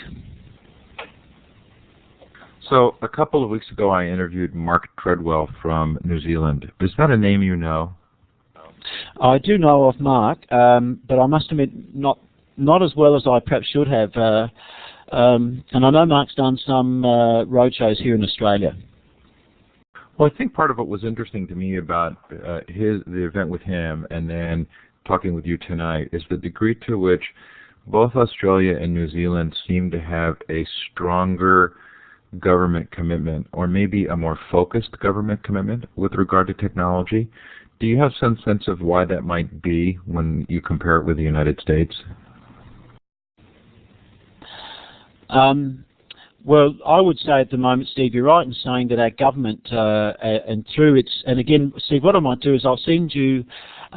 So a couple of weeks ago I interviewed Mark Treadwell from New Zealand. Is that a name you know? I do know of Mark, but I must admit not as well as I perhaps should have. And I know Mark's done some roadshows here in Australia. Well, I think part of what was interesting to me about the event with him and then talking with you tonight is the degree to which both Australia and New Zealand seem to have a stronger government commitment, or maybe a more focused government commitment with regard to technology. Do you have some sense of why that might be when you compare it with the United States? Well, I would say at the moment, Steve, you're right in saying that our government, and through its, and again, Steve, what I might do is I'll send you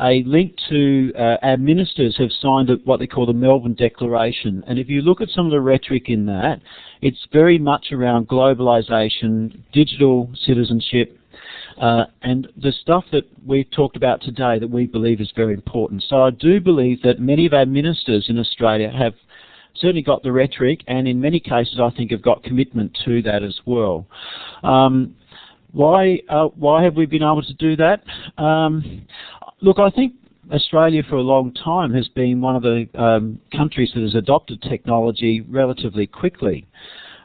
a link to our ministers have signed what they call the Melbourne Declaration. And if you look at some of the rhetoric in that, it's very much around globalisation, digital citizenship, and the stuff that we've talked about today that we believe is very important. So I do believe that many of our ministers in Australia have certainly got the rhetoric, and in many cases I think have got commitment to that as well. Why have we been able to do that? Look, I think Australia for a long time has been one of the countries that has adopted technology relatively quickly.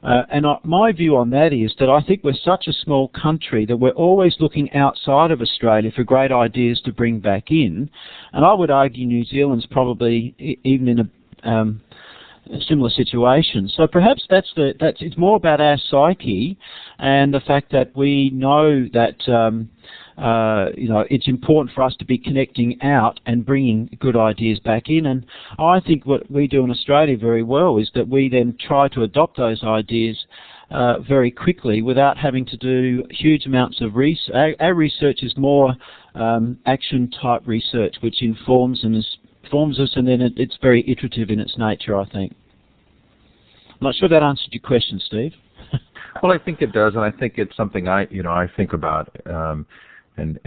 And my view on that is that I think we're such a small country that we're always looking outside of Australia for great ideas to bring back in. And I would argue New Zealand's probably even in a similar situation. So perhaps it's more about our psyche and the fact that we know that it's important for us to be connecting out and bringing good ideas back in. And I think what we do in Australia very well is that we then try to adopt those ideas very quickly without having to do huge amounts of research. Our research is more action type research, which informs us, and then it's very iterative in its nature, I think. I'm not sure that answered your question, Steve. Well, I think it does, and I think it's something I think about, and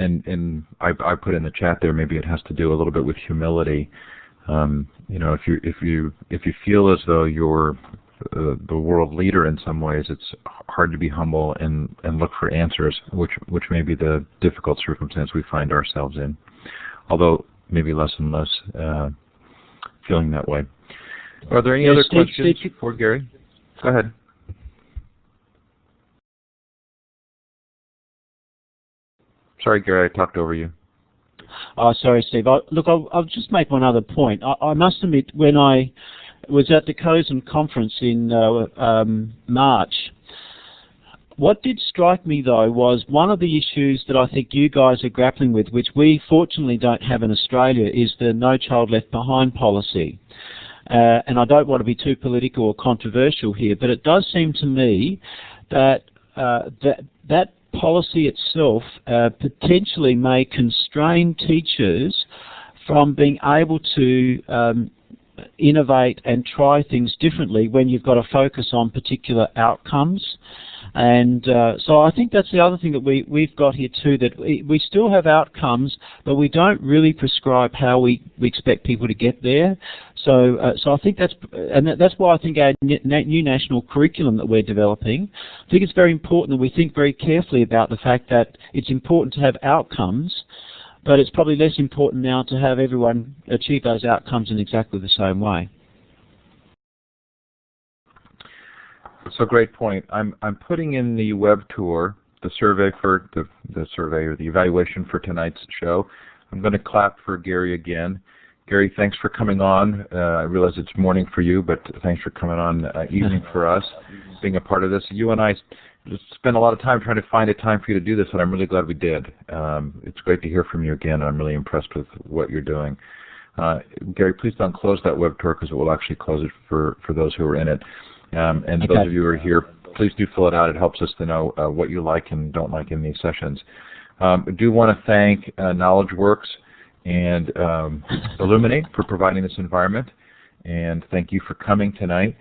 I put in the chat there. Maybe it has to do a little bit with humility. If you feel as though you're the world leader in some ways, it's hard to be humble and look for answers, which may be the difficult circumstance we find ourselves in. Although maybe less and less feeling that way. Are there any other questions for Garry? Go ahead. Sorry, Garry, I talked over you. Oh, sorry, Steve. I'll just make one other point. I must admit, when I was at the COSM conference in March, what did strike me, though, was one of the issues that I think you guys are grappling with, which we fortunately don't have in Australia, is the No Child Left Behind policy. And I don't want to be too political or controversial here, but it does seem to me that that policy itself potentially may constrain teachers from being able to innovate and try things differently when you've got to focus on particular outcomes. And so I think that's the other thing that we've got here too, that we still have outcomes, but we don't really prescribe how we expect people to get there. So I think that's why I think our new national curriculum that we're developing, I think it's very important that we think very carefully about the fact that it's important to have outcomes, but it's probably less important now to have everyone achieve those outcomes in exactly the same way. So great point. I'm putting in the web tour, the survey for the survey or the evaluation for tonight's show. I'm going to clap for Garry again. Garry, thanks for coming on. I realize it's morning for you, but thanks for coming on evening for us, being a part of this. You and I just spent a lot of time trying to find a time for you to do this, and I'm really glad we did. It's great to hear from you again, and I'm really impressed with what you're doing. Garry, please don't close that web tour because it will actually close it for those who are in it. And okay. Those of you who are here, please do fill it out. It helps us to know what you like and don't like in these sessions. I do want to thank KnowledgeWorks and Illuminate for providing this environment. And thank you for coming tonight.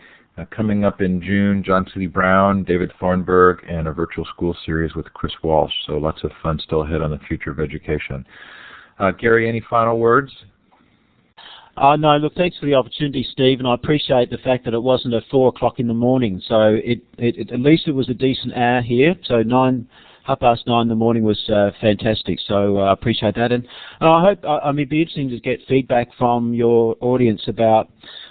Coming up in June, John C. Brown, David Thornburg, and a virtual school series with Chris Walsh. So lots of fun still ahead on the future of education. Garry, any final words? No, look, thanks for the opportunity, Steve, and I appreciate the fact that it wasn't at 4 o'clock in the morning. So at least it was a decent hour here. So 9:30 in the morning was fantastic. So I appreciate that, and I hope it'd be interesting to get feedback from your audience about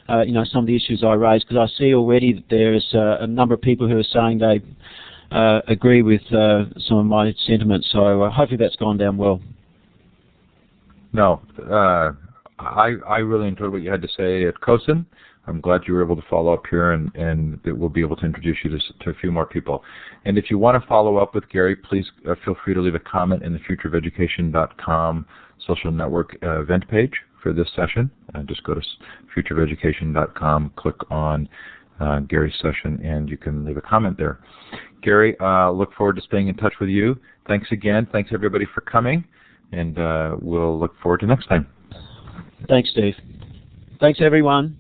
some of the issues I raised, because I see already that there is a number of people who are saying they agree with some of my sentiments. So hopefully that's gone down well. No. I really enjoyed what you had to say at COSN. I'm glad you were able to follow up here, and that we'll be able to introduce you to a few more people. And if you want to follow up with Garry, please feel free to leave a comment in the futureofeducation.com social network event page for this session. Just go to futureofeducation.com, click on Garry's session, and you can leave a comment there. Garry, look forward to staying in touch with you. Thanks again. Thanks, everybody, for coming, and we'll look forward to next time. Thanks, Steve. Thanks, everyone.